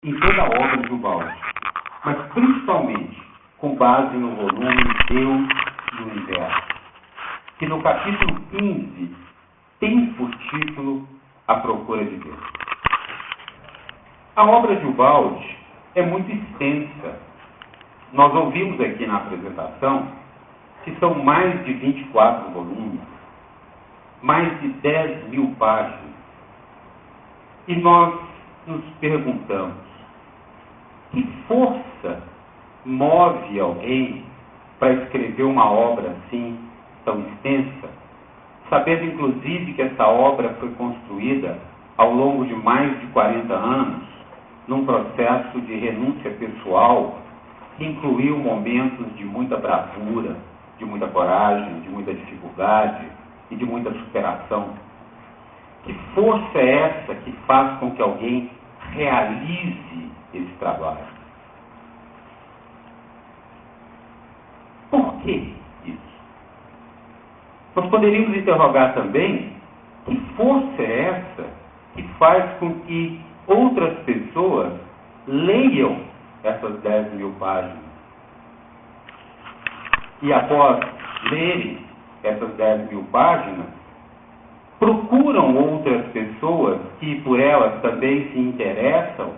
em toda a obra de Ubaldi, mas principalmente com base no volume Deus e o Universo, que no capítulo 15 tem por título A Procura de Deus. A obra de Ubaldi é muito extensa. Nós ouvimos aqui na apresentação que são mais de 24 volumes, mais de 10.000 páginas. E nós nos perguntamos, que força move alguém para escrever uma obra assim, tão extensa, sabendo inclusive que essa obra foi construída ao longo de mais de 40 anos, num processo de renúncia pessoal que incluiu momentos de muita bravura, de muita coragem, de muita dificuldade e de muita superação. Que força é essa que faz com que alguém realize esse trabalho? Por que isso? Nós poderíamos interrogar também que força é essa que faz com que outras pessoas leiam essas 10.000 páginas e após lerem essas 10.000 páginas, procuram outras pessoas que por elas também se interessam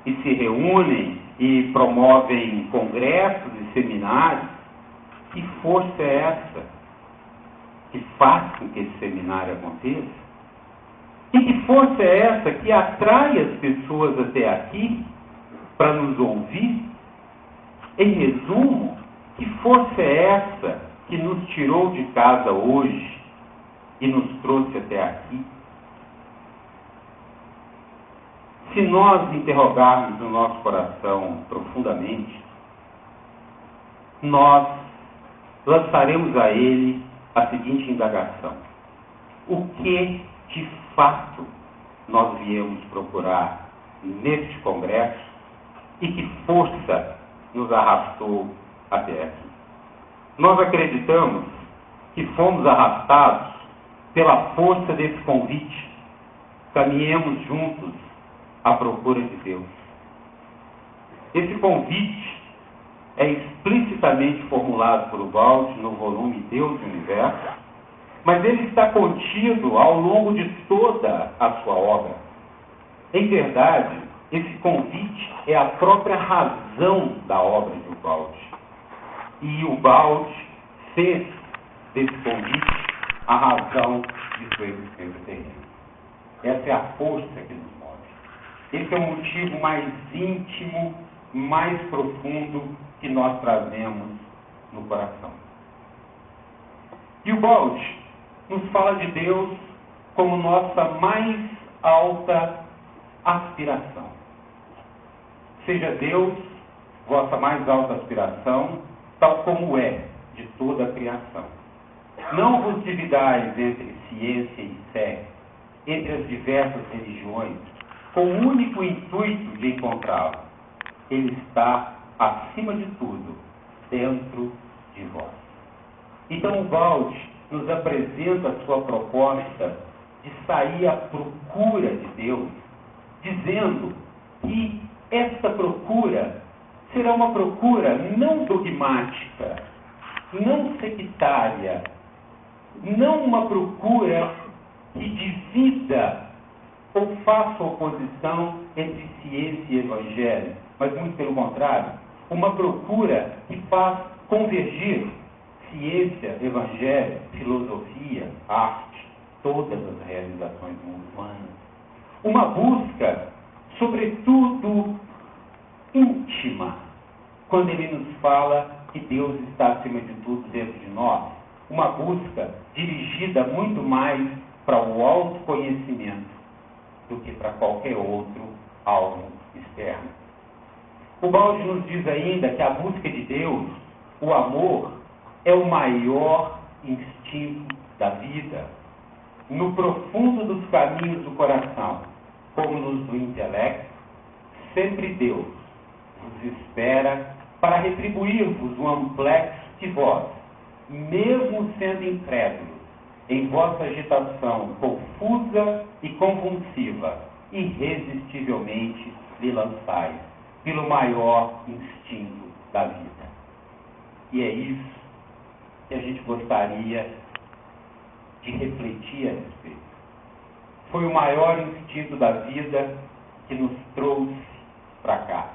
e se reúnem e promovem congressos e seminários. Que força é essa que faz com que esse seminário aconteça? E que força é essa que atrai as pessoas até aqui para nos ouvir? Em resumo, que força é essa que nos tirou de casa hoje e nos trouxe até aqui? Se nós interrogarmos o nosso coração profundamente, nós lançaremos a ele a seguinte indagação: o que de fato nós viemos procurar neste congresso e que força nos arrastou até aqui? Nós acreditamos que fomos arrastados pela força desse convite. Caminhemos juntos à procura de Deus. Esse convite é explicitamente formulado por Ubaldi no volume Deus e o Universo, mas ele está contido ao longo de toda a sua obra. Em verdade, esse convite é a própria razão da obra de Ubaldi. E Ubaldi fez desse convite a razão de sua existência terrena. Essa é a força que nos move. Esse é o motivo mais íntimo, mais profundo que nós trazemos no coração. E Ubaldi nos fala de Deus como nossa mais alta aspiração. Seja Deus vossa mais alta aspiração, tal como é de toda a criação. Não vos dividais entre ciência e fé, entre as diversas religiões, com o único intuito de encontrá-lo. Ele está, acima de tudo, dentro de vós. Então, Ubaldi nos apresenta a sua proposta de sair à procura de Deus, dizendo que esta procura será uma procura não dogmática, não sectária, não uma procura que divida ou faça oposição entre ciência e evangelho, mas muito pelo contrário, uma procura que faz convergir ciência, evangelho, filosofia, arte, todas as realizações humanas. Uma busca, sobretudo, íntima, quando ele nos fala que Deus está acima de tudo dentro de nós. Uma busca dirigida muito mais para o autoconhecimento do que para qualquer outro alvo externo. Ubaldi nos diz ainda que a busca de Deus, o amor, é o maior instinto da vida. No profundo dos caminhos do coração, como nos do intelecto, sempre Deus vos espera para retribuir-vos o amplexo que vós, mesmo sendo incrédulos, em vossa agitação confusa e convulsiva, irresistivelmente lhe lançais, pelo maior instinto da vida. E é isso que a gente gostaria de refletir a respeito. Foi o maior instinto da vida que nos trouxe para cá.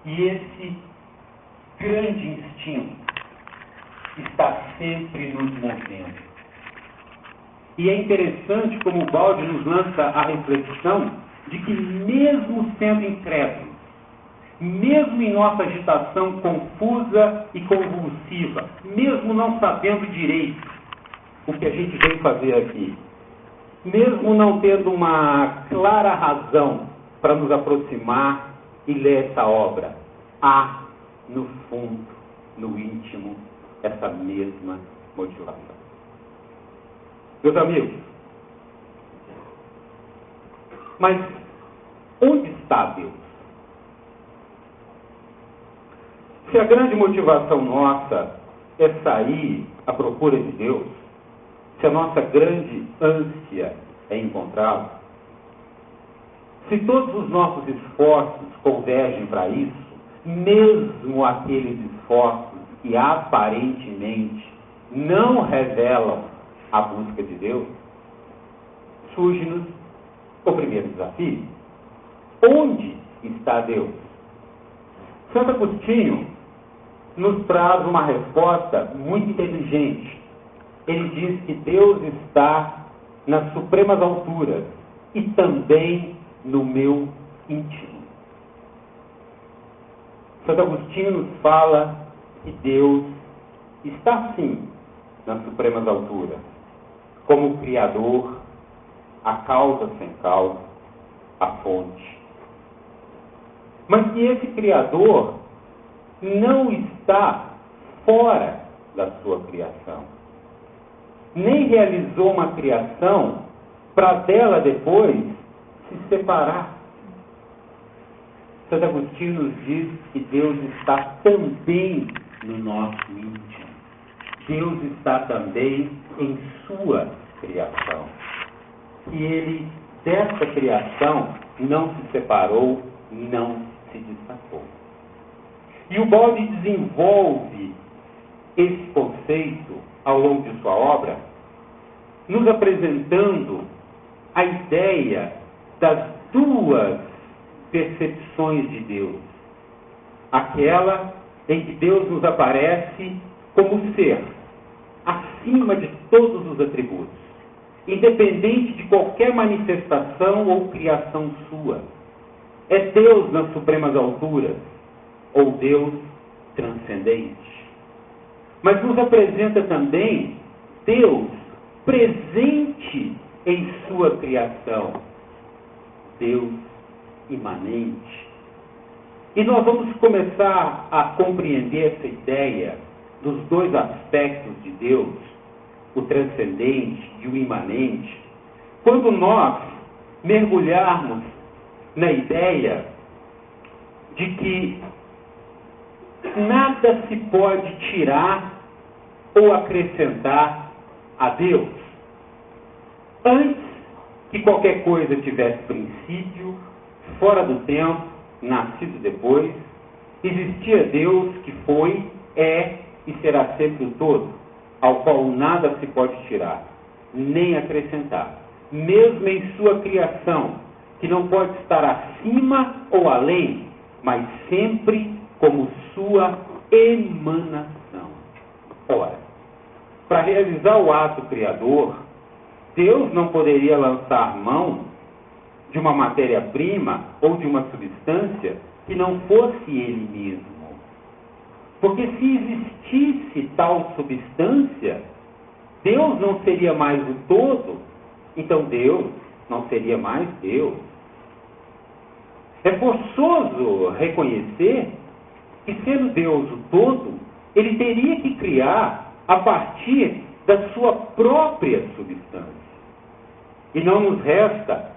E esse grande instinto está sempre nos movendo. E é interessante como o Balde nos lança a reflexão de que mesmo sendo incrédulos, mesmo em nossa agitação confusa e convulsiva, mesmo não sabendo direito o que a gente veio fazer aqui, mesmo não tendo uma clara razão para nos aproximar e ler essa obra, há no fundo, no íntimo, essa mesma motivação. Meus amigos, mas onde está Deus? Se a grande motivação nossa é sair à procura de Deus, se a nossa grande ânsia é encontrá-lo, se todos os nossos esforços convergem para isso, mesmo aqueles esforços que aparentemente não revelam a busca de Deus, surge-nos o primeiro desafio. Onde está Deus? Santo Agostinho nos traz uma resposta muito inteligente. Ele diz que Deus está nas supremas alturas e também no meu íntimo. Santo Agostinho nos fala que Deus está sim nas supremas alturas, como o Criador, a causa sem causa, a fonte. Mas que esse Criador não está fora da sua criação. Nem realizou uma criação para dela depois se separar. Santo Agostinho nos diz que Deus está também no nosso íntimo. Deus está também em sua criação. E Ele, dessa criação, não se separou, não se destacou. E o Balde desenvolve esse conceito ao longo de sua obra, nos apresentando a ideia das duas percepções de Deus. Aquela em que Deus nos aparece como ser, acima de todos os atributos, independente de qualquer manifestação ou criação sua. É Deus nas supremas alturas, ou Deus transcendente. Mas nos apresenta também Deus presente em sua criação, Deus imanente. E nós vamos começar a compreender essa ideia dos dois aspectos de Deus, o transcendente e o imanente, quando nós mergulharmos na ideia de que nada se pode tirar ou acrescentar a Deus. Antes que qualquer coisa tivesse princípio, fora do tempo, nascido depois, existia Deus que foi, é e será sempre o todo, ao qual nada se pode tirar, nem acrescentar. Mesmo em sua criação, que não pode estar acima ou além, mas sempre como sua emanação. Ora, para realizar o ato criador, Deus não poderia lançar mão de uma matéria-prima ou de uma substância que não fosse Ele mesmo. Porque se existisse tal substância, Deus não seria mais o todo, então Deus não seria mais Deus. É forçoso reconhecer que, sendo Deus o todo, Ele teria que criar a partir da sua própria substância. E não nos resta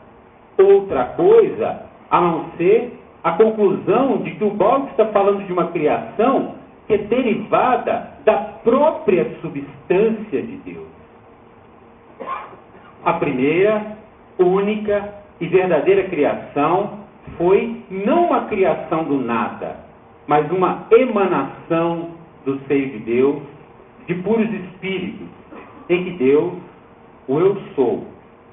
outra coisa a não ser a conclusão de que o Balde está falando de uma criação que é derivada da própria substância de Deus. A primeira, única e verdadeira criação foi não uma criação do nada, mas uma emanação do seio de Deus, de puros espíritos, em que Deus, o Eu Sou,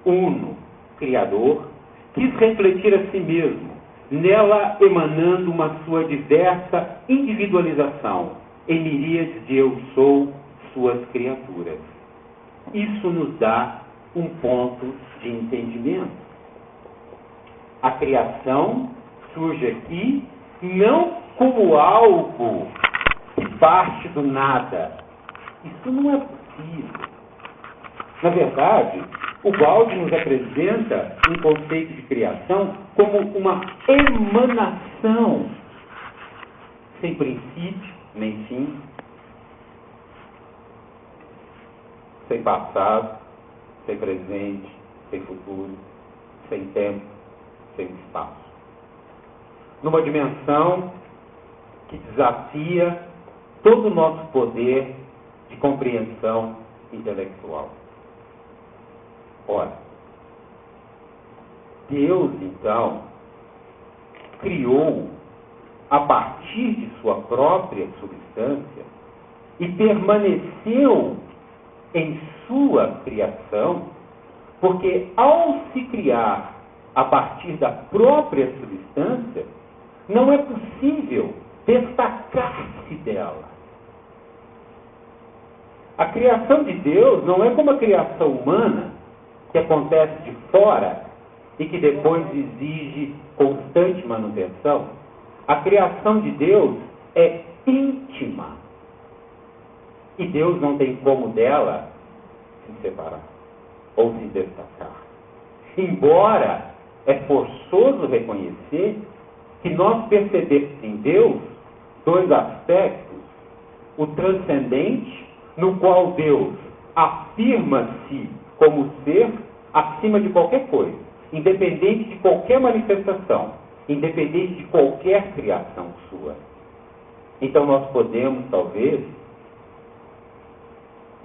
uno, Criador, quis refletir a si mesmo, nela emanando uma sua diversa individualização, em miríades de Eu Sou, suas criaturas. Isso nos dá um ponto de entendimento. A criação surge aqui não como algo que parte do nada. Isso não é possível. Na verdade, o Balde nos apresenta um conceito de criação como uma emanação, sem princípio nem fim, sem passado, sem presente, sem futuro, sem tempo, sem espaço. Numa dimensão que desafia todo o nosso poder de compreensão intelectual. Ora, Deus, então, criou a partir de sua própria substância e permaneceu em sua criação, porque ao se criar a partir da própria substância, não é possível destacar-se dela. A criação de Deus não é como a criação humana, que acontece de fora e que depois exige constante manutenção. A criação de Deus é íntima. E Deus não tem como dela se separar ou se destacar. Embora é forçoso reconhecer que nós percebemos em Deus dois aspectos: o transcendente, no qual Deus afirma-se como ser acima de qualquer coisa, independente de qualquer manifestação, independente de qualquer criação sua. Então nós podemos, talvez,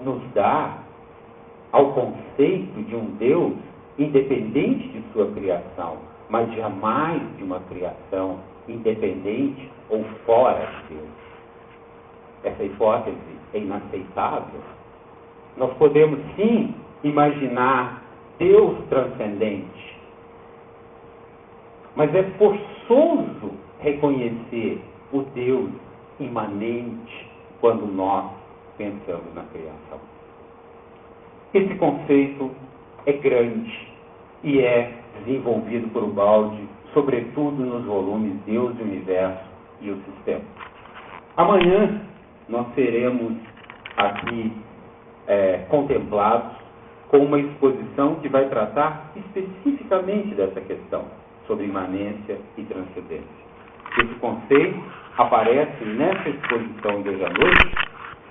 nos dar ao conceito de um Deus independente de sua criação, mas jamais de uma criação independente ou fora de Deus. Essa hipótese é inaceitável. Nós podemos, sim, imaginar Deus transcendente, mas é forçoso reconhecer o Deus imanente quando nós pensamos na criação. Esse conceito é grande e é desenvolvido por Balde, sobretudo nos volumes Deus, o Universo e o Sistema. Amanhã nós seremos aqui contemplados com uma exposição que vai tratar especificamente dessa questão, sobre imanência e transcendência. Esse conceito aparece nessa exposição de hoje à noite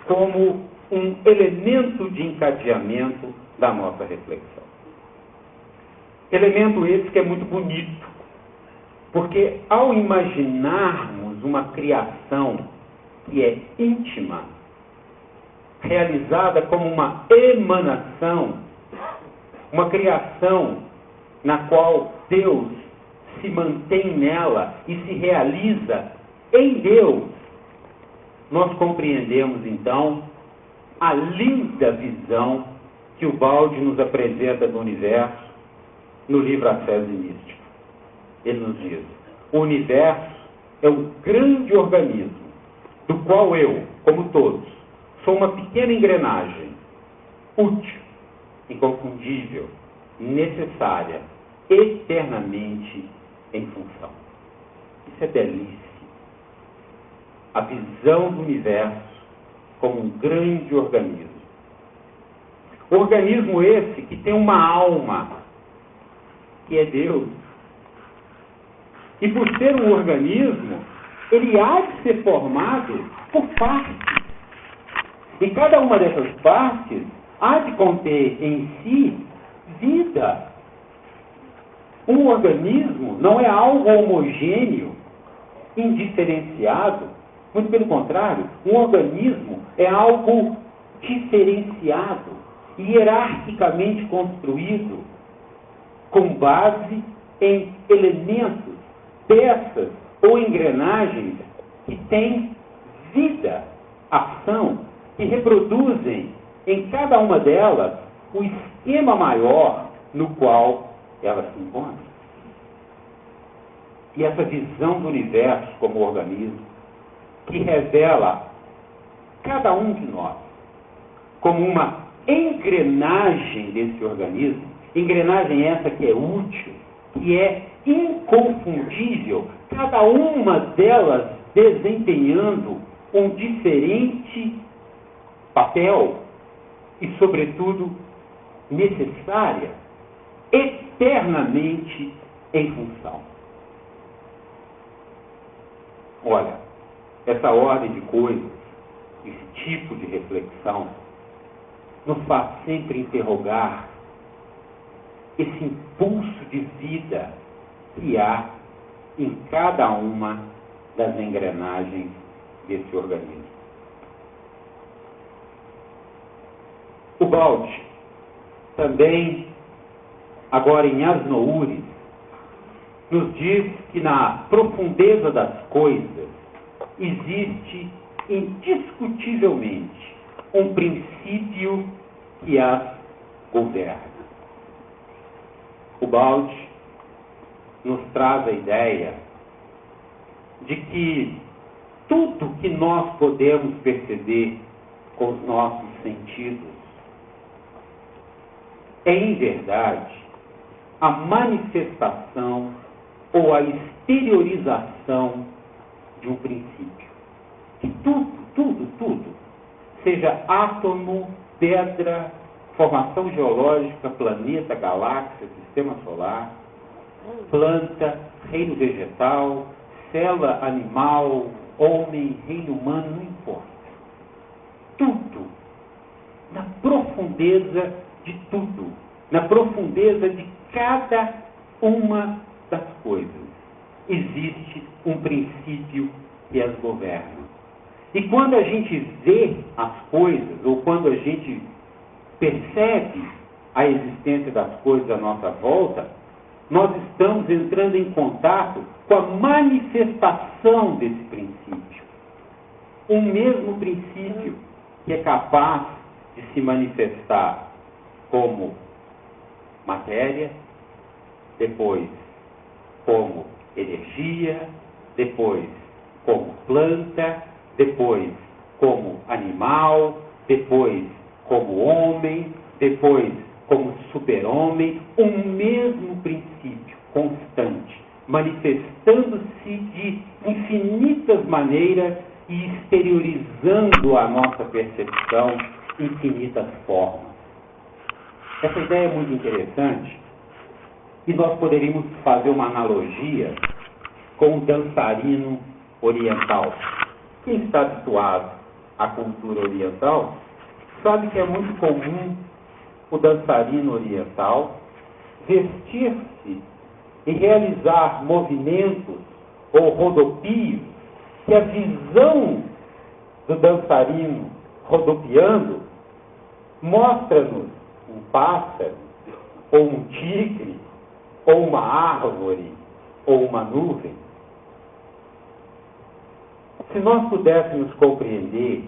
como um elemento de encadeamento da nossa reflexão. Elemento esse que é muito bonito, porque ao imaginarmos uma criação que é íntima, realizada como uma emanação, uma criação na qual Deus se mantém nela e se realiza em Deus, nós compreendemos então a linda visão que o Balde nos apresenta do universo no livro Ascese Mística. Ele nos diz: o universo é um grande organismo, do qual eu, como todos, sou uma pequena engrenagem, útil, inconfundível, necessária, eternamente em função. Isso é belíssimo. A visão do universo como um grande organismo. Organismo esse que tem uma alma, que é Deus. E por ser um organismo, ele há de ser formado por partes. E cada uma dessas partes há de conter em si vida. Um organismo não é algo homogêneo, indiferenciado. Muito pelo contrário, um organismo é algo diferenciado, hierarquicamente construído, com base em elementos, peças ou engrenagens que têm vida, ação, que reproduzem em cada uma delas o esquema maior no qual elas se encontram. E essa visão do universo como organismo, que revela cada um de nós como uma engrenagem desse organismo, engrenagem essa que é útil, que é inconfundível, cada uma delas desempenhando um diferente papel e, sobretudo, necessária, eternamente em função. Olha, essa ordem de coisas, esse tipo de reflexão, nos faz sempre interrogar esse impulso de vida que há em cada uma das engrenagens desse organismo. O Balde, também, agora em Asnoures, nos diz que na profundeza das coisas existe indiscutivelmente um princípio que as governa. O Balde nos traz a ideia de que tudo que nós podemos perceber com os nossos sentidos é, em verdade, a manifestação ou a exteriorização de um princípio. Que tudo, seja átomo, pedra, formação geológica, planeta, galáxia, sistema solar, planta, reino vegetal, célula animal, homem, reino humano, não importa. Tudo, na profundeza de tudo, na profundeza de cada uma das coisas, existe um princípio que as governa. E quando a gente vê as coisas, ou quando a gente percebe a existência das coisas à nossa volta, nós estamos entrando em contato com a manifestação desse princípio. O mesmo princípio que é capaz de se manifestar como matéria, depois como energia, depois como planta, depois como animal, depois como homem, depois como super-homem, o mesmo princípio constante, manifestando-se de infinitas maneiras e exteriorizando a nossa percepção infinitas formas. Essa ideia é muito interessante e nós poderíamos fazer uma analogia com o dançarino oriental. Quem está habituado à cultura oriental sabe que é muito comum o dançarino oriental vestir-se e realizar movimentos ou rodopios que a visão do dançarino rodopiando mostra-nos um pássaro, ou um tigre, ou uma árvore, ou uma nuvem. Se nós pudéssemos compreender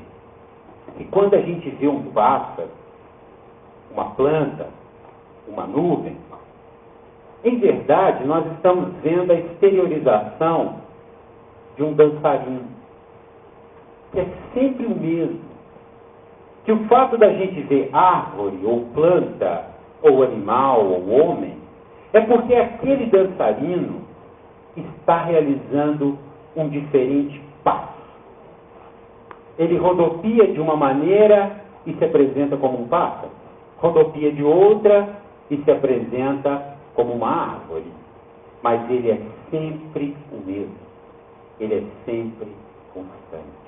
que quando a gente vê um pássaro, uma planta, uma nuvem, em verdade nós estamos vendo a exteriorização de um dançarino, que é sempre o mesmo. Que o fato da gente ver árvore, ou planta, ou animal, ou homem, é porque aquele dançarino está realizando um diferente passo. Ele rodopia de uma maneira e se apresenta como um pássaro, rodopia de outra e se apresenta como uma árvore. Mas ele é sempre o mesmo. Ele é sempre constante.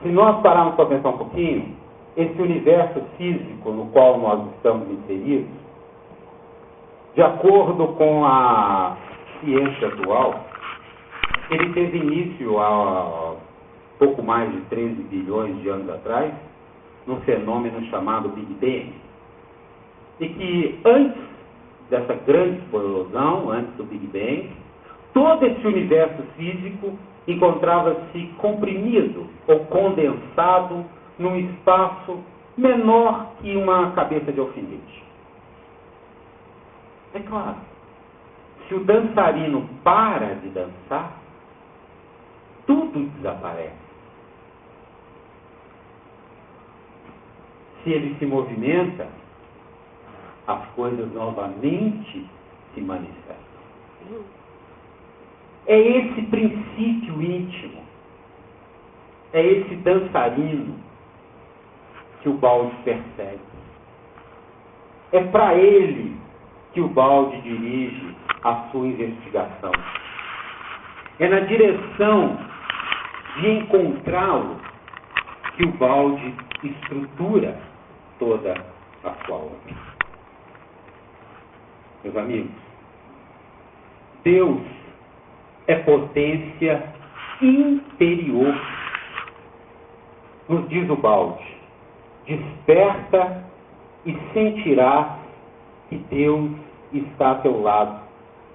Se nós pararmos para pensar um pouquinho, esse universo físico no qual nós estamos inseridos, de acordo com a ciência atual, ele teve início há pouco mais de 13 bilhões de anos atrás, num fenômeno chamado Big Bang, e que antes dessa grande explosão, antes do Big Bang, todo esse universo físico encontrava-se comprimido ou condensado num espaço menor que uma cabeça de alfinete. É claro, se o dançarino para de dançar, tudo desaparece. Se ele se movimenta, as coisas novamente se manifestam. É esse princípio íntimo, é esse dançarino que o balde persegue. É para ele que o balde dirige a sua investigação. É na direção de encontrá-lo que o balde estrutura toda a sua obra. Meus amigos, Deus é potência interior. Nos diz o balde: desperta e sentirás que Deus está a teu lado,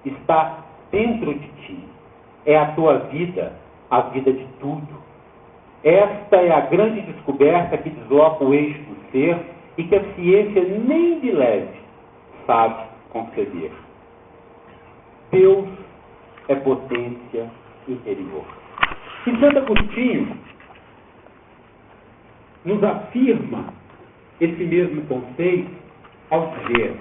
está dentro de ti. É a tua vida, a vida de tudo. Esta é a grande descoberta que desloca o eixo do ser e que a ciência nem de leve sabe conceder. Deus é potência interior. E Santo Agostinho nos afirma esse mesmo conceito ao dizer: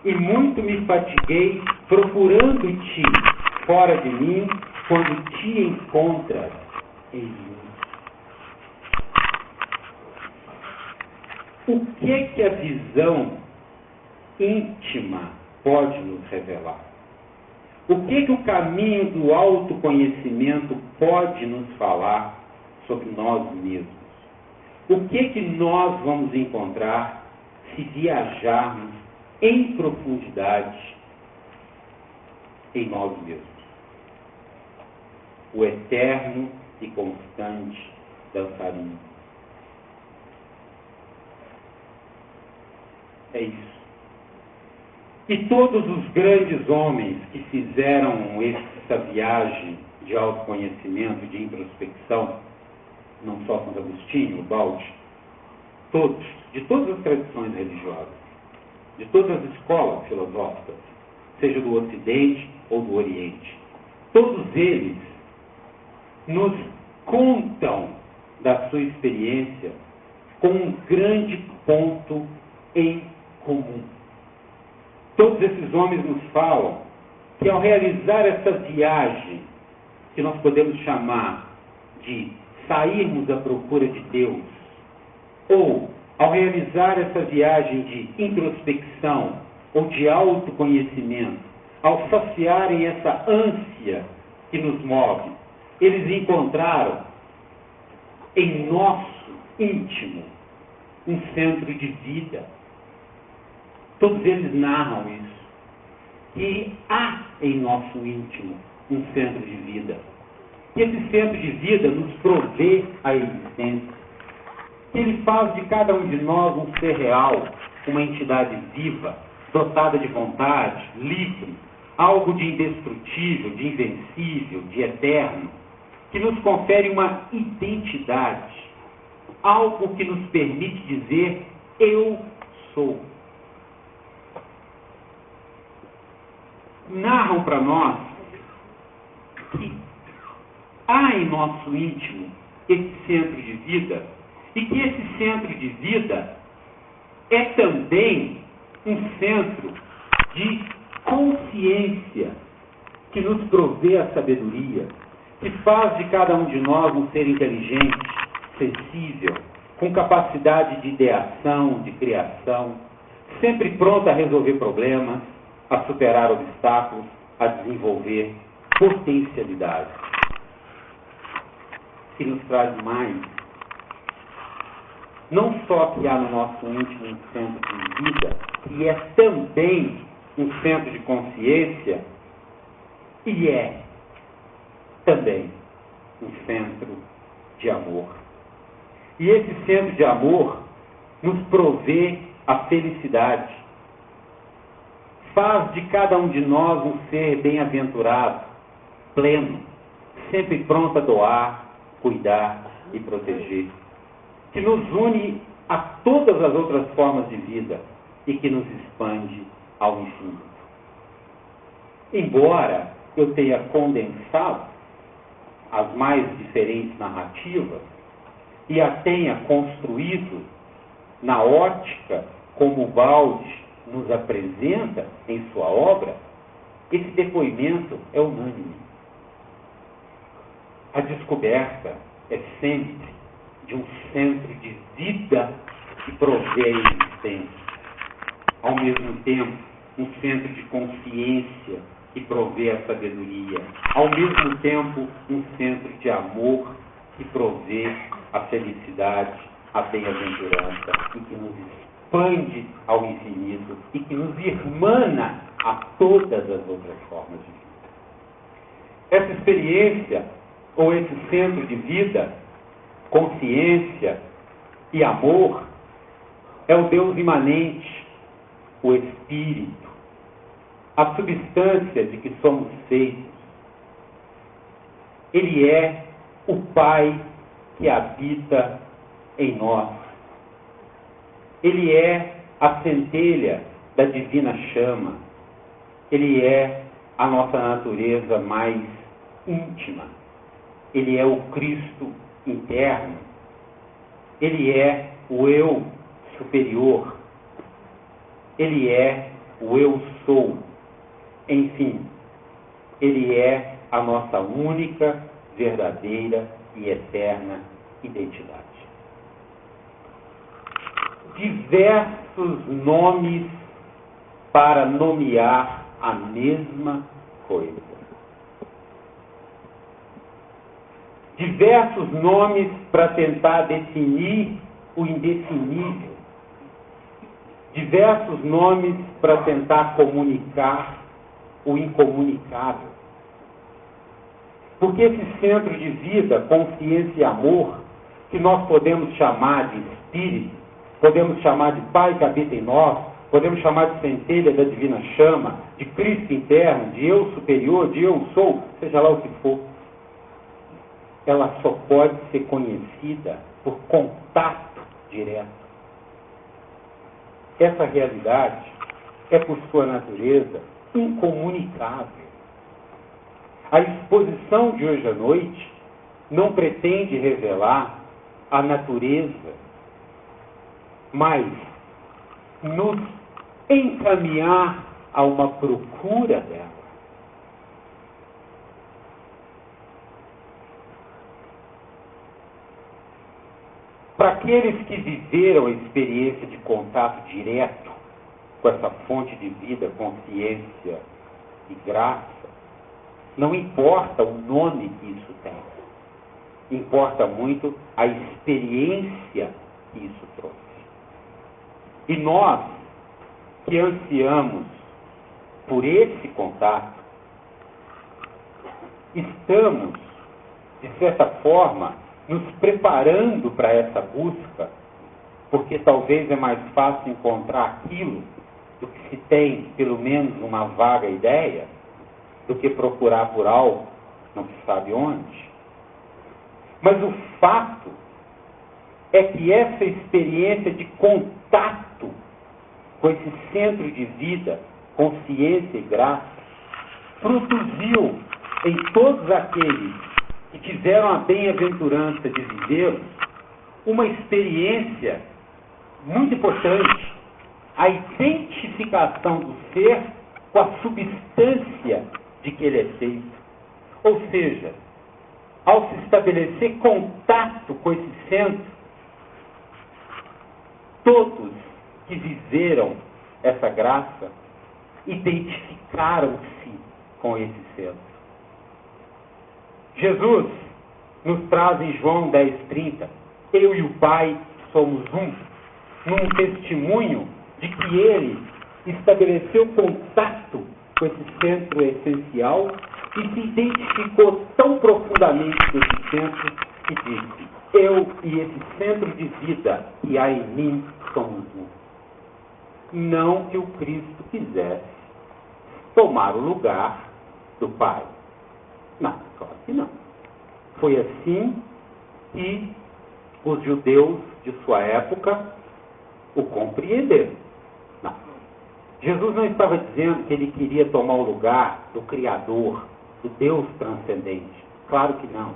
e muito me fatiguei procurando-te fora de mim, quando te encontras em mim. O que a visão íntima pode nos revelar? O que o caminho do autoconhecimento pode nos falar sobre nós mesmos? O que nós vamos encontrar se viajarmos em profundidade em nós mesmos? O eterno e constante dançarino. É isso. E todos os grandes homens que fizeram essa viagem de autoconhecimento, de introspecção, não só Santo Agostinho, o balde, todos, de todas as tradições religiosas, de todas as escolas filosóficas, seja do Ocidente ou do Oriente, todos eles nos contam da sua experiência com um grande ponto em comum. Todos esses homens nos falam que ao realizar essa viagem, que nós podemos chamar de sairmos à procura de Deus, ou ao realizar essa viagem de introspecção ou de autoconhecimento, ao saciarem essa ânsia que nos move, eles encontraram em nosso íntimo um centro de vida. Todos eles narram isso. E há em nosso íntimo um centro de vida. E esse centro de vida nos provê a existência. Ele faz de cada um de nós um ser real, uma entidade viva, dotada de vontade, livre, algo de indestrutível, de invencível, de eterno, que nos confere uma identidade, algo que nos permite dizer: eu sou. Narram para nós que há em nosso íntimo esse centro de vida e que esse centro de vida é também um centro de consciência que nos provê a sabedoria, que faz de cada um de nós um ser inteligente, sensível, com capacidade de ideação, de criação, sempre pronto a resolver problemas, a superar obstáculos, a desenvolver potencialidade. Que nos traz mais, não só que há no nosso íntimo um centro de vida, que é também um centro de consciência, e é também um centro de amor. E esse centro de amor nos provê a felicidade. faz de cada um de nós um ser bem-aventurado, pleno, sempre pronto a doar, cuidar e proteger, que nos une a todas as outras formas de vida e que nos expande ao infinito. Embora eu tenha condensado as mais diferentes narrativas e a tenha construído na ótica como o Baldi nos apresenta em sua obra, esse depoimento é unânime. A descoberta é sempre de um centro de vida que provê a existência. Ao mesmo tempo, um centro de consciência que provê a sabedoria. Ao mesmo tempo, um centro de amor que provê a felicidade, a bem-aventurança e que nos expande ao infinito e que nos irmana a todas as outras formas de vida. Essa experiência, ou esse centro de vida, consciência e amor, é o Deus imanente, o Espírito, a substância de que somos feitos. Ele é o Pai que habita em nós. Ele é a centelha da divina chama. Ele é a nossa natureza mais íntima. Ele é o Cristo interno. Ele é o eu superior. Ele é o eu sou. Enfim, ele é a nossa única, verdadeira e eterna identidade. Diversos nomes para nomear a mesma coisa. Diversos nomes para tentar definir o indefinível. Diversos nomes para tentar comunicar o incomunicável. Porque esse centro de vida, consciência e amor, que nós podemos chamar de Espírito, podemos chamar de Pai que habita em nós, podemos chamar de centelha da divina chama, de Cristo interno, de eu superior, de eu sou, seja lá o que for, ela só pode ser conhecida por contato direto. Essa realidade é, por sua natureza, incomunicável. A exposição de hoje à noite não pretende revelar a natureza, mas nos encaminhar a uma procura dela. Para aqueles que viveram a experiência de contato direto com essa fonte de vida, consciência e graça, não importa o nome que isso tem. Importa muito a experiência que isso trouxe. E nós, que ansiamos por esse contato, estamos, de certa forma, nos preparando para essa busca, porque talvez é mais fácil encontrar aquilo do que se tem, pelo menos, uma vaga ideia, do que procurar por algo, não se sabe onde. Mas o fato é que essa experiência de contato com esse centro de vida, consciência e graça, produziu em todos aqueles que tiveram a bem-aventurança de viver uma experiência muito importante, a identificação do ser com a substância de que ele é feito. Ou seja, ao se estabelecer contato com esse centro, todos que viveram essa graça identificaram-se com esse centro. Jesus nos traz em João 10:30, eu e o Pai somos um, num testemunho de que ele estabeleceu contato com esse centro essencial e se identificou tão profundamente com esse centro que disse, eu e esse centro de vida que há em mim somos um. Não que o Cristo quisesse tomar o lugar do Pai. Não, claro que não. Foi assim que os judeus de sua época o compreenderam. Não. Jesus não estava dizendo que ele queria tomar o lugar do Criador, do Deus transcendente. Claro que não.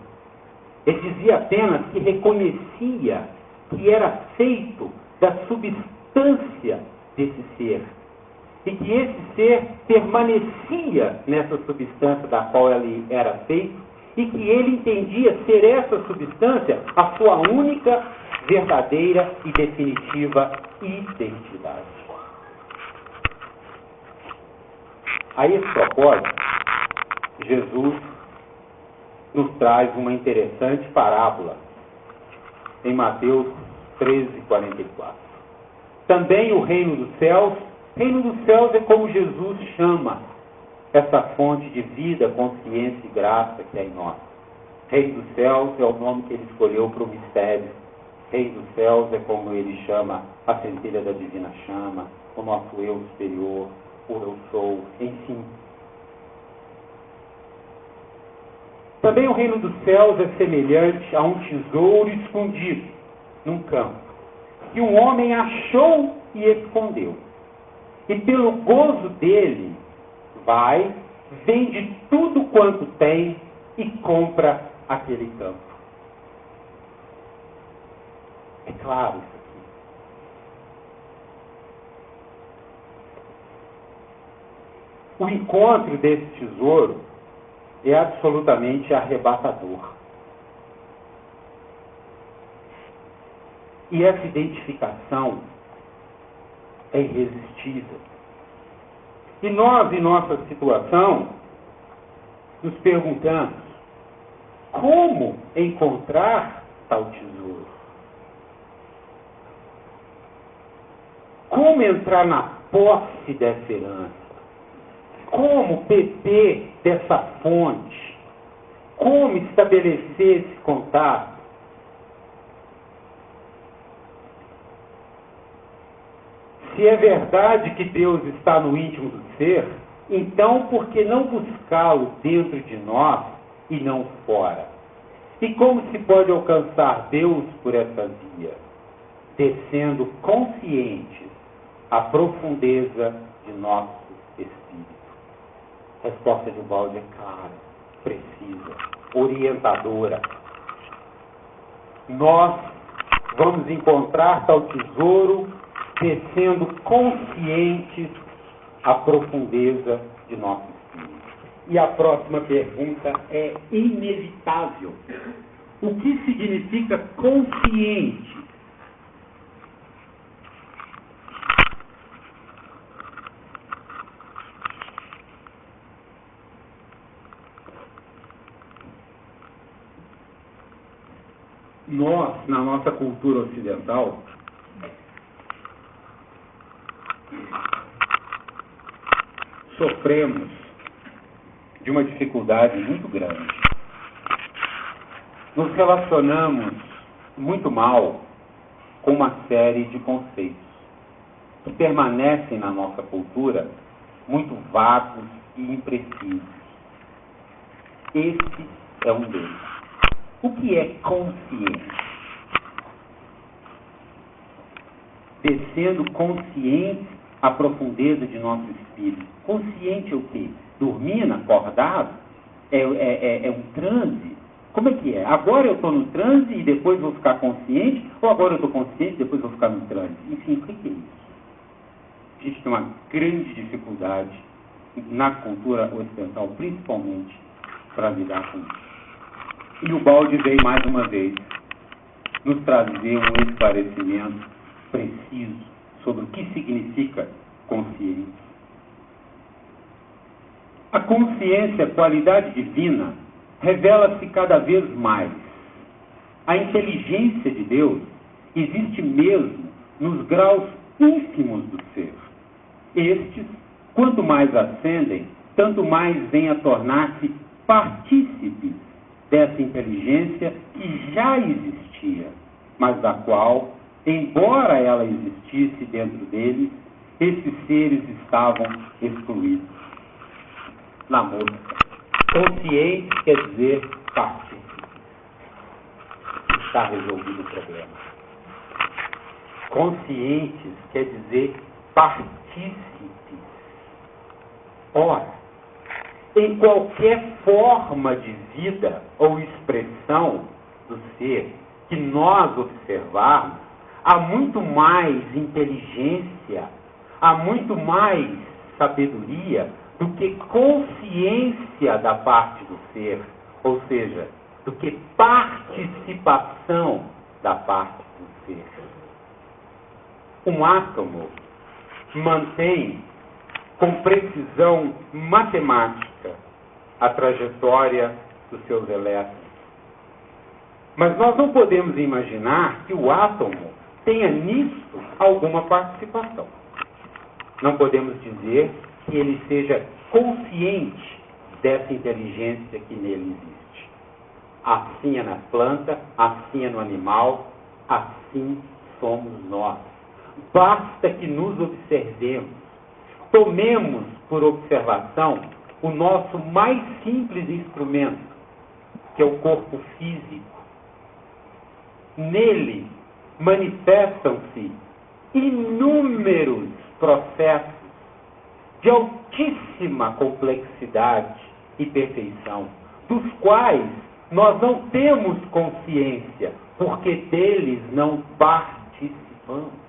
Ele dizia apenas que reconhecia que era feito da substância desse ser. E que esse ser permanecia nessa substância da qual ele era feito, e que ele entendia ser essa substância a sua única, verdadeira e definitiva identidade. A esse propósito, Jesus nos traz uma interessante parábola em Mateus 13:44. Também o reino dos céus é como Jesus chama essa fonte de vida, consciência e graça que é em nós. Reino dos céus é o nome que ele escolheu para o mistério. Reino dos céus é como ele chama a centelha da divina chama, o nosso eu superior, o eu sou, enfim. Também o reino dos céus é semelhante a um tesouro escondido num campo, que um homem achou e escondeu. E pelo gozo dele, vai, vende tudo quanto tem e compra aquele campo. É claro isso aqui. O encontro desse tesouro é absolutamente arrebatador. E essa identificação é irresistível. E nós, em nossa situação, nos perguntamos: como encontrar tal tesouro? Como entrar na posse dessa herança? Como beber dessa fonte? Como estabelecer esse contato? Se é verdade que Deus está no íntimo do ser, então por que não buscá-lo dentro de nós e não fora? E como se pode alcançar Deus por essa via? Descendo conscientes à profundeza de nosso espírito. A resposta de Balde é clara, precisa, orientadora. Nós vamos encontrar tal tesouro descendo conscientes à profundeza de nosso espírito. E a próxima pergunta é inevitável. O que significa consciente? Nós, na nossa cultura ocidental, sofremos de uma dificuldade muito grande. Nos relacionamos muito mal com uma série de conceitos que permanecem na nossa cultura muito vagos e imprecisos. Esse é um deles. O que é consciência? Descendo consciente à profundeza de nosso espírito. Consciente é o quê? Dormindo, acordado? É um transe? Como é que é? Agora eu estou no transe e depois vou ficar consciente? Ou agora eu estou consciente e depois vou ficar no transe? Enfim, o que é isso? A gente tem uma grande dificuldade na cultura ocidental, principalmente, para lidar com isso. E o Balde veio mais uma vez nos trazer um esclarecimento preciso sobre o que significa consciência. A consciência, qualidade divina, revela-se cada vez mais. A inteligência de Deus existe mesmo nos graus ínfimos do ser. Estes, quanto mais ascendem, tanto mais vêm a tornar-se partícipes dessa inteligência que já existia, mas da qual, embora ela existisse dentro deles, esses seres estavam excluídos. na música. Consciente quer dizer partícipe. Está resolvido o problema. Conscientes quer dizer partícipes. Ora, em qualquer forma de vida ou expressão do ser que nós observarmos, há muito mais inteligência, há muito mais sabedoria do que consciência da parte do ser, ou seja, do que participação da parte do ser. Um átomo mantém com precisão matemática a trajetória dos seus elétrons. Mas nós não podemos imaginar que o átomo tenha nisso alguma participação. Não podemos dizer que ele seja consciente dessa inteligência que nele existe. Assim é na planta, assim é no animal, assim somos nós. Basta que nos observemos. Tomemos por observação o nosso mais simples instrumento, que é o corpo físico. Nele manifestam-se inúmeros processos de altíssima complexidade e perfeição, dos quais nós não temos consciência, porque deles não participamos.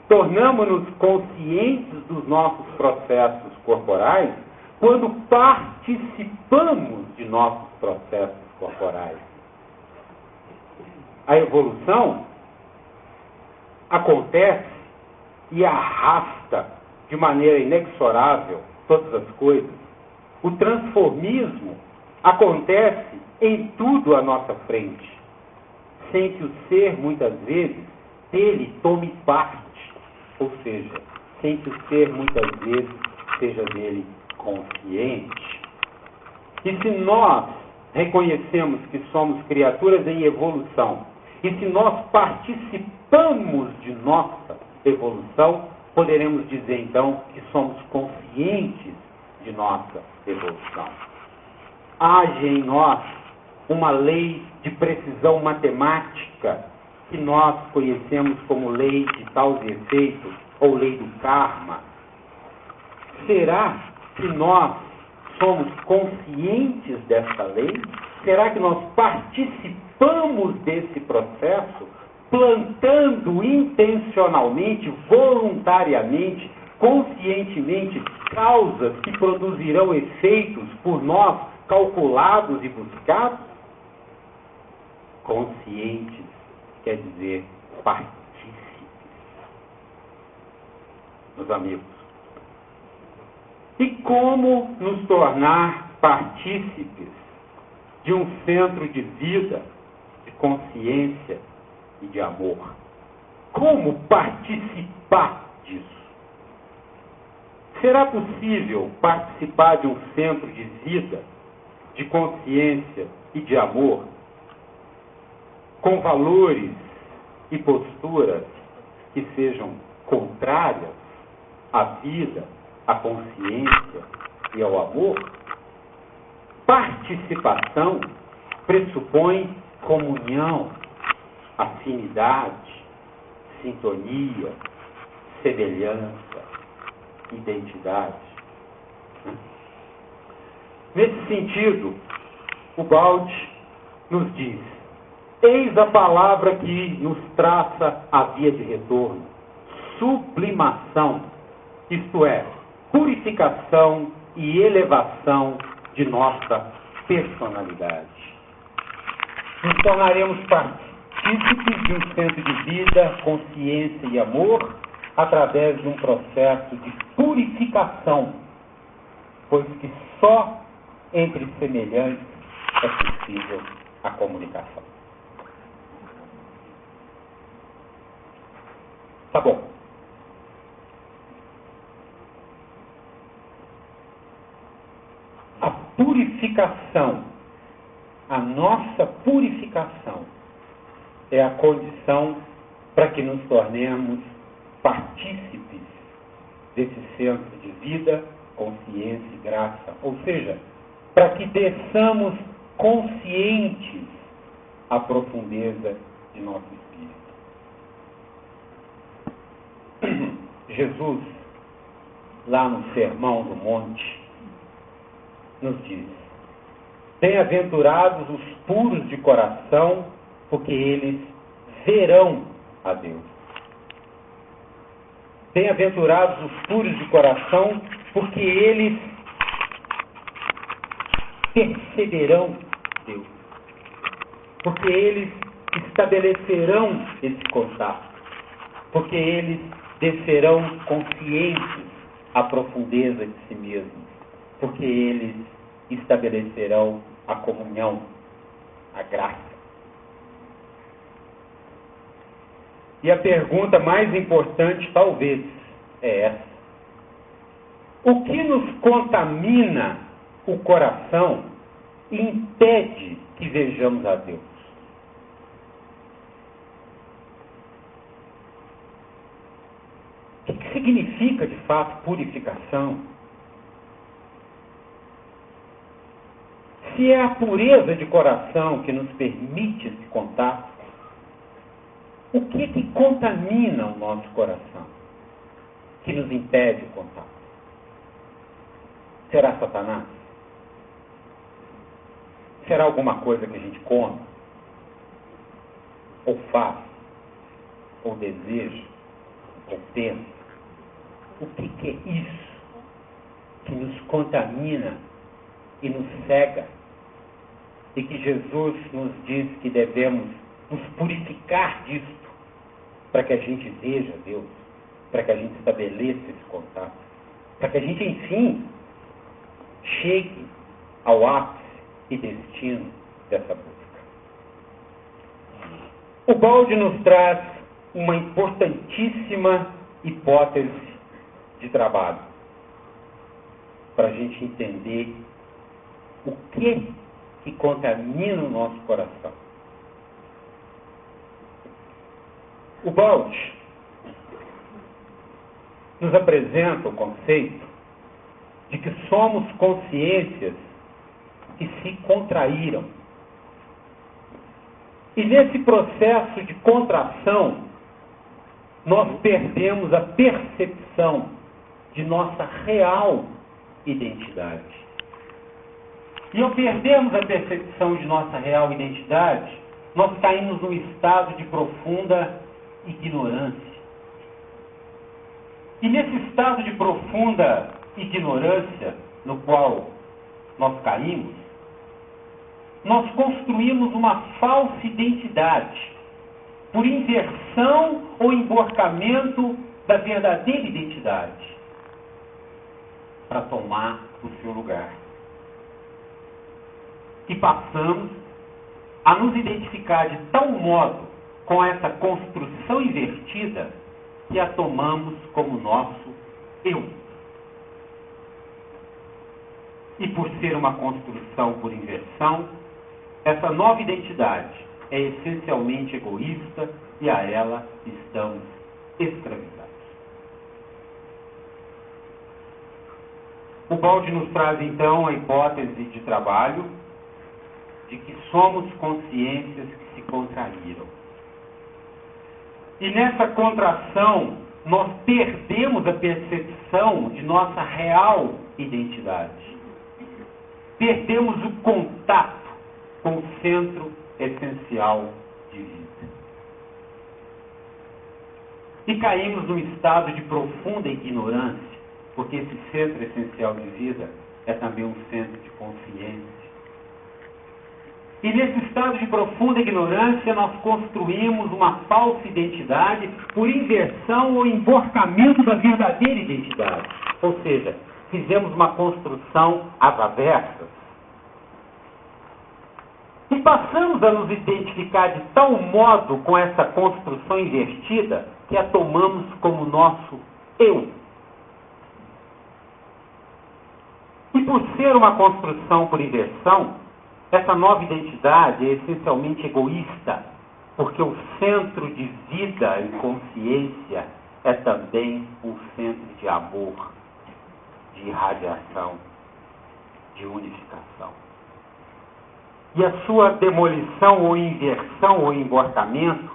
Tornamos-nos conscientes dos nossos processos corporais quando participamos de nossos processos corporais. A evolução acontece e arrasta de maneira inexorável todas as coisas. O transformismo acontece em tudo à nossa frente, sem que o ser, muitas vezes, dele tome parte, ou seja, sem que o ser, muitas vezes, seja dele consciente. E se nós reconhecemos que somos criaturas em evolução, e se nós participamos de nossa evolução, poderemos dizer então que somos conscientes de nossa evolução. Age em nós uma lei de precisão matemática que nós conhecemos como lei de causa e efeito ou lei do karma. Será que nós somos conscientes dessa lei? Será que nós participamos desse processo, plantando intencionalmente, voluntariamente, conscientemente, causas que produzirão efeitos por nós calculados e buscados? Conscientes quer dizer partícipes. Meus amigos, e como nos tornar partícipes de um centro de vida, de consciência e de amor? Como participar disso? Será possível participar de um centro de vida, de consciência e de amor, com valores e posturas que sejam contrárias à vida, à consciência e ao amor? Participação pressupõe comunhão, afinidade, sintonia, semelhança, identidade. Nesse sentido, o Balde nos diz: eis a palavra que nos traça a via de retorno, sublimação, isto é, purificação e elevação de nossa personalidade. Nos tornaremos partícipes de um centro de vida, consciência e amor através de um processo de purificação, pois que só entre semelhantes é possível a comunicação. Tá bom. A purificação, a nossa purificação, é a condição para que nos tornemos partícipes desse centro de vida, consciência e graça. Ou seja, para que desçamos conscientes à profundeza de nosso espírito. Jesus, lá no Sermão do Monte, nos diz: bem-aventurados os puros de coração, porque eles verão a Deus. Bem-aventurados os puros de coração, porque eles perceberão Deus. Porque eles estabelecerão esse contato. Porque eles descerão conscientes à profundeza de si mesmos. Porque eles estabelecerão a comunhão, a graça. E a pergunta mais importante, talvez, é essa: o que nos contamina o coração e impede que vejamos a Deus? O que significa, de fato, purificação? Se é a pureza de coração que nos permite esse contato, o que contamina o nosso coração? Que nos impede o contato? Será Satanás? Será alguma coisa que a gente come? Ou faz? Ou deseja? Ou pensa? O que é isso que nos contamina e nos cega? E que Jesus nos diz que devemos nos purificar disto para que a gente veja Deus, para que a gente estabeleça esse contato, para que a gente, enfim, chegue ao ápice e destino dessa busca. O balde nos traz uma importantíssima hipótese de trabalho para a gente entender o que contamina o nosso coração. O balde nos apresenta o conceito de que somos consciências que se contraíram. E nesse processo de contração, nós perdemos a percepção de nossa real identidade. E ao perdermos a percepção de nossa real identidade, nós caímos num estado de profunda ignorância. E nesse estado de profunda ignorância no qual nós caímos, nós construímos uma falsa identidade por inversão ou emborcamento da verdadeira identidade para tomar o seu lugar. E passamos a nos identificar de tal modo com essa construção invertida que a tomamos como nosso eu. E por ser uma construção por inversão, essa nova identidade é essencialmente egoísta e a ela estamos escravizados. O balde nos traz então a hipótese de trabalho de que somos consciências que se contraíram. E nessa contração, nós perdemos a percepção de nossa real identidade. Perdemos o contato com o centro essencial de vida. E caímos num estado de profunda ignorância, porque esse centro essencial de vida é também um centro de consciência. E nesse estado de profunda ignorância, nós construímos uma falsa identidade por inversão ou emborcamento da verdadeira identidade. Ou seja, fizemos uma construção às avessas. E passamos a nos identificar de tal modo com essa construção invertida que a tomamos como nosso eu. E por ser uma construção por inversão, essa nova identidade é essencialmente egoísta, porque o centro de vida e consciência é também um centro de amor, de irradiação, de unificação. E a sua demolição ou inversão ou emborcamento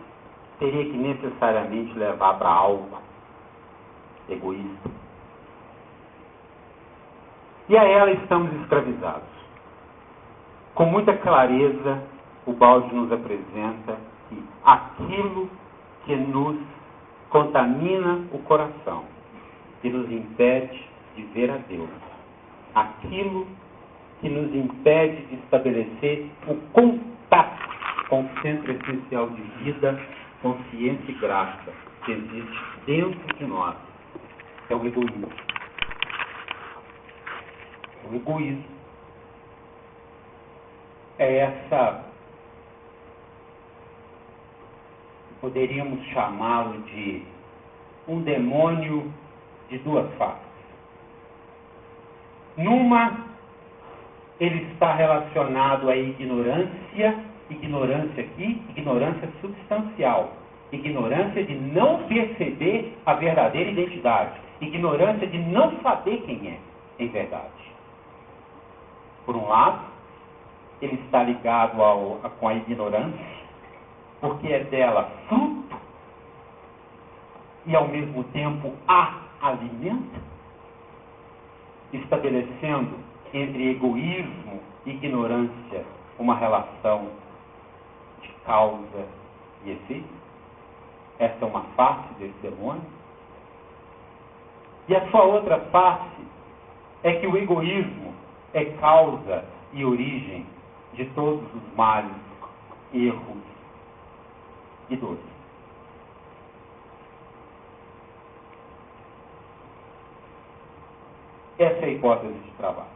teria que necessariamente levar para algo egoísta. E a ela estamos escravizados. Com muita clareza, o balde nos apresenta que aquilo que nos contamina o coração, que nos impede de ver a Deus, aquilo que nos impede de estabelecer o contato com o centro essencial de vida, consciência e graça que existe dentro de nós, é o egoísmo. O egoísmo é essa, poderíamos chamá-lo de um demônio de duas faces. Numa, ele está relacionado à ignorância aqui, ignorância substancial, ignorância de não perceber a verdadeira identidade, ignorância de não saber quem é em verdade. Por um lado, ele está ligado com a ignorância, porque é dela fruto e ao mesmo tempo a alimenta, estabelecendo entre egoísmo e ignorância uma relação de causa e efeito. Essa é uma face desse demônio. E a sua outra face é que o egoísmo é causa e origem de todos os males, erros e dores. Essa é a hipótese de trabalho.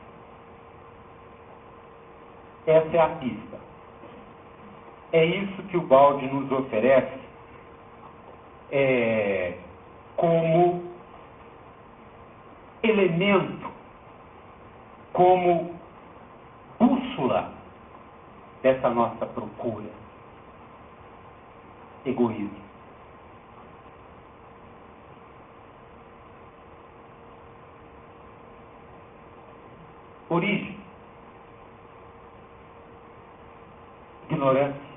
Essa é a pista. É isso que o balde nos oferece como elemento, como bússola dessa nossa procura. Egoísmo. Origem. Ignorância.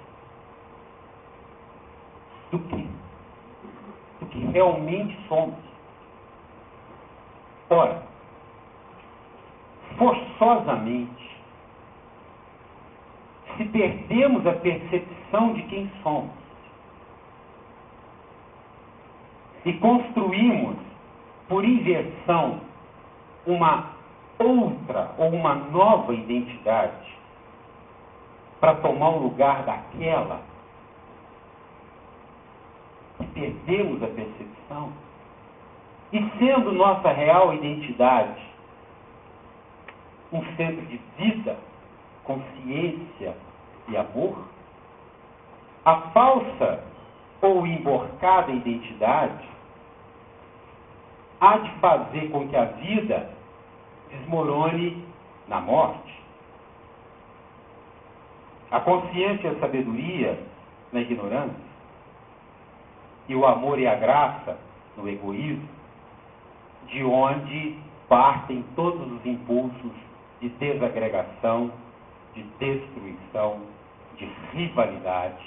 Do que realmente somos. Ora, forçosamente, se perdemos a percepção de quem somos e construímos, por inversão, uma outra ou uma nova identidade para tomar o lugar daquela, que perdemos a percepção, e sendo nossa real identidade um centro de vida, consciência e amor, a falsa ou emborcada identidade há de fazer com que a vida desmorone na morte. A consciência e a sabedoria na ignorância, e o amor e a graça no egoísmo, de onde partem todos os impulsos de desagregação, de destruição, de rivalidade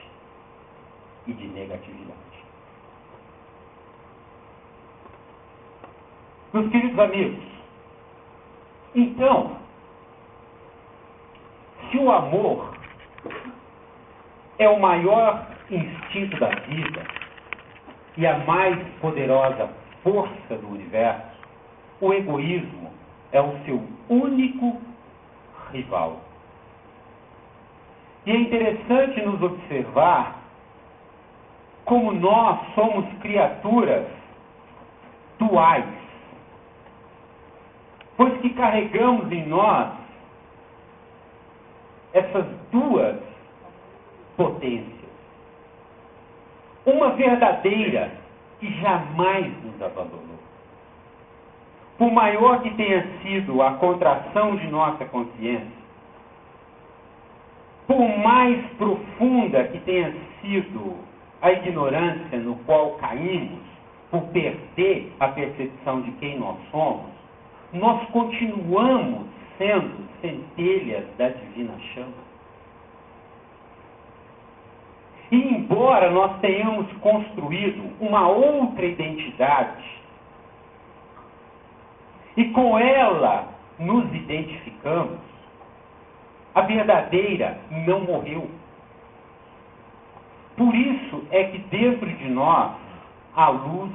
e de negatividade. Meus queridos amigos, então, se o amor é o maior instinto da vida e a mais poderosa força do universo, o egoísmo é o seu único rival. E é interessante nos observar como nós somos criaturas duais, pois que carregamos em nós essas duas potências. Uma verdadeira que jamais nos abandonou. Por maior que tenha sido a contração de nossa consciência, por mais profunda que tenha sido a ignorância no qual caímos, por perder a percepção de quem nós somos, nós continuamos sendo centelhas da divina chama. E embora nós tenhamos construído uma outra identidade, e com ela nos identificamos, a verdadeira não morreu. Por isso é que dentro de nós há luz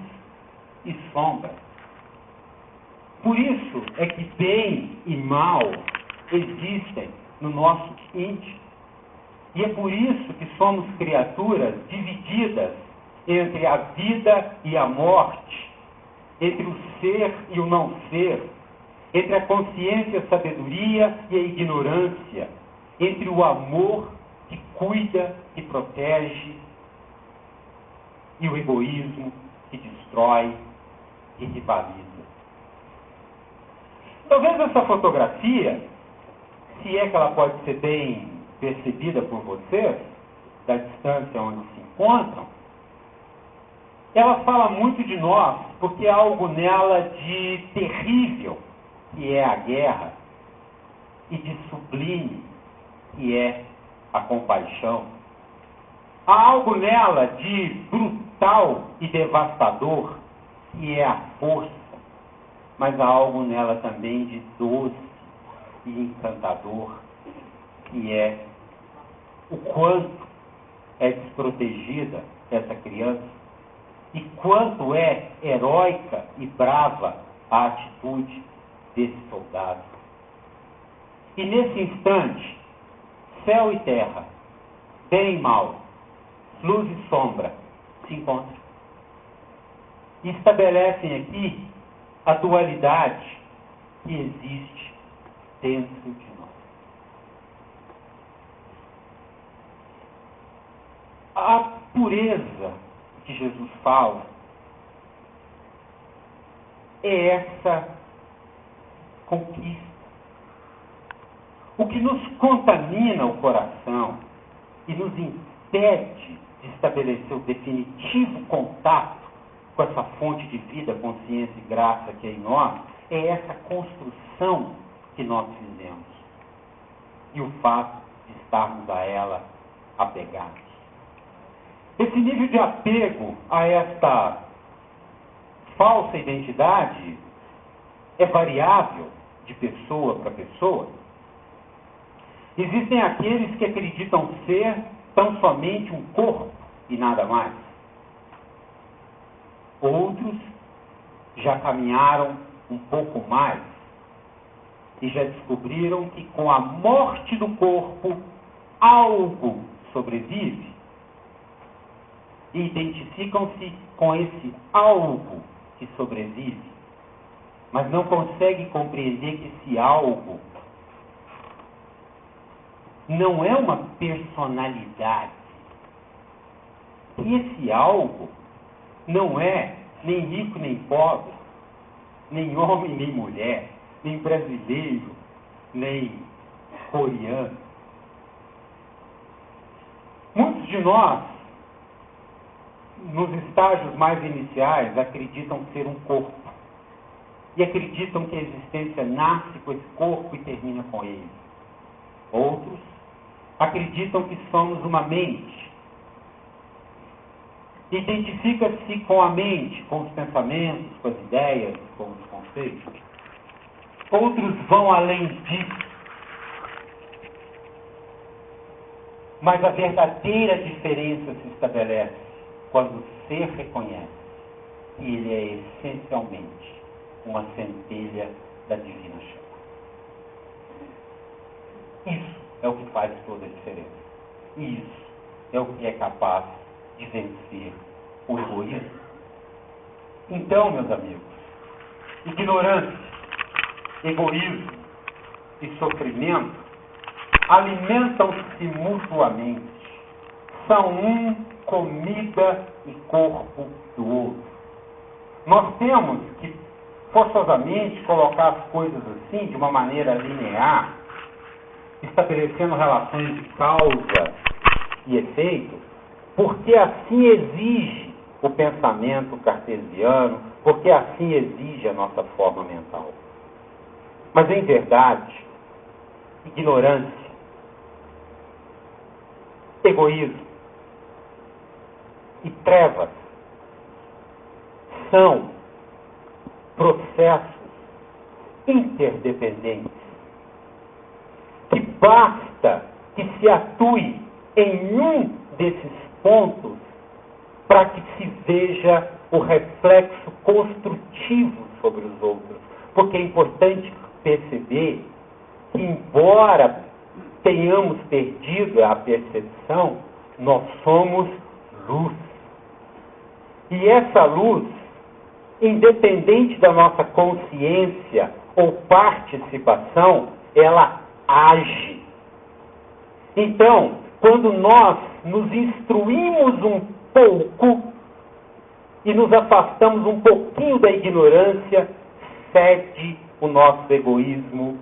e sombra. Por isso é que bem e mal existem no nosso íntimo. E é por isso que somos criaturas divididas entre a vida e a morte, entre o ser e o não ser, entre a consciência e a sabedoria e a ignorância, entre o amor que cuida, que protege, e o egoísmo que destrói e rivaliza. Talvez essa fotografia, se é que ela pode ser bem percebida por vocês, da distância onde se encontram, ela fala muito de nós, porque há algo nela de terrível, que é a guerra, e de sublime, que é a compaixão. Há algo nela de brutal e devastador, que é a força, mas há algo nela também de doce e encantador, que é o quanto é desprotegida essa criança e quanto é heróica e brava a atitude desse soldado. E nesse instante, céu e terra, bem e mal, luz e sombra se encontram. E estabelecem aqui a dualidade que existe dentro de nós. A pureza que Jesus fala é essa conquista. O que nos contamina o coração e nos impede de estabelecer o definitivo contato com essa fonte de vida, consciência e graça que é em nós, é essa construção que nós fizemos. E o fato de estarmos a ela apegados. Esse nível de apego a esta falsa identidade é variável de pessoa para pessoa. Existem aqueles que acreditam ser tão somente um corpo e nada mais. Outros já caminharam um pouco mais e já descobriram que com a morte do corpo algo sobrevive e identificam-se com esse algo que sobrevive, mas não conseguem compreender que esse algo não é uma personalidade. E esse algo não é nem rico nem pobre, nem homem nem mulher, nem brasileiro, nem coreano. Muitos de nós, nos estágios mais iniciais, acreditam ser um corpo. E acreditam que a existência nasce com esse corpo e termina com ele. Outros acreditam que somos uma mente. Identifica-se com a mente, com os pensamentos, com as ideias, com os conceitos. Outros vão além disso. Mas a verdadeira diferença se estabelece quando o ser reconhece que ele é essencialmente uma centelha da divina chama. Isso é o que faz toda a diferença. Isso é o que é capaz de vencer o egoísmo. Então, meus amigos, ignorância, egoísmo e sofrimento alimentam-se mutuamente. São um comida e corpo do outro. Nós temos que forçosamente colocar as coisas assim, de uma maneira linear, estabelecendo relações de causa e efeito, porque assim exige o pensamento cartesiano, porque assim exige a nossa forma mental. Mas, em verdade, ignorância, egoísmo e trevas são processos interdependentes que basta que se atue em um desses pontos para que se veja o reflexo construtivo sobre os outros. Porque é importante perceber que, embora tenhamos perdido a percepção, nós somos luz. E essa luz, independente da nossa consciência ou participação, ela age. Então, quando nós nos instruímos um pouco e nos afastamos um pouquinho da ignorância, cede o nosso egoísmo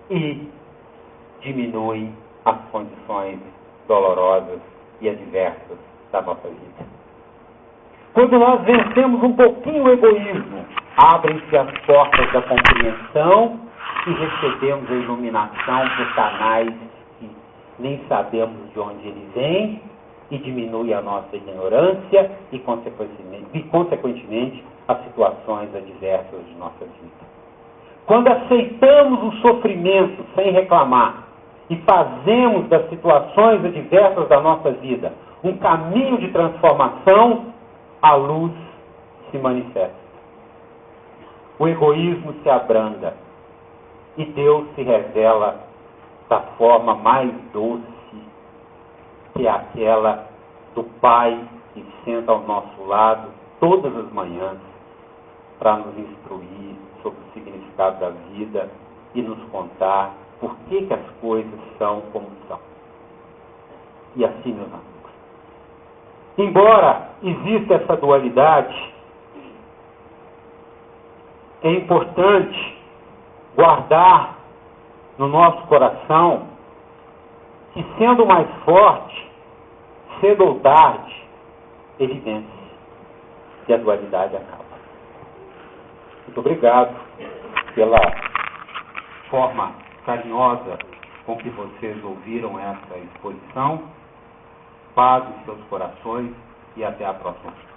e diminui as condições dolorosas e adversas da nossa vida. Quando nós vencemos um pouquinho o egoísmo, abrem-se as portas da compreensão e recebemos a iluminação por canais que nem sabemos de onde ele vem, e diminui a nossa ignorância e, consequentemente, as situações adversas de nossa vida. Quando aceitamos o sofrimento sem reclamar e fazemos das situações adversas da nossa vida um caminho de transformação, a luz se manifesta. O egoísmo se abranda e Deus se revela da forma mais doce, que é aquela do Pai que senta ao nosso lado todas as manhãs para nos instruir sobre o significado da vida e nos contar por que as coisas são como são. E assim, meus amigos, embora exista essa dualidade, é importante guardar no nosso coração que, sendo mais forte, cedo ou tarde, ele vence e a dualidade acaba. Muito obrigado pela forma carinhosa com que vocês ouviram essa exposição. Paz em seus corações e até a próxima.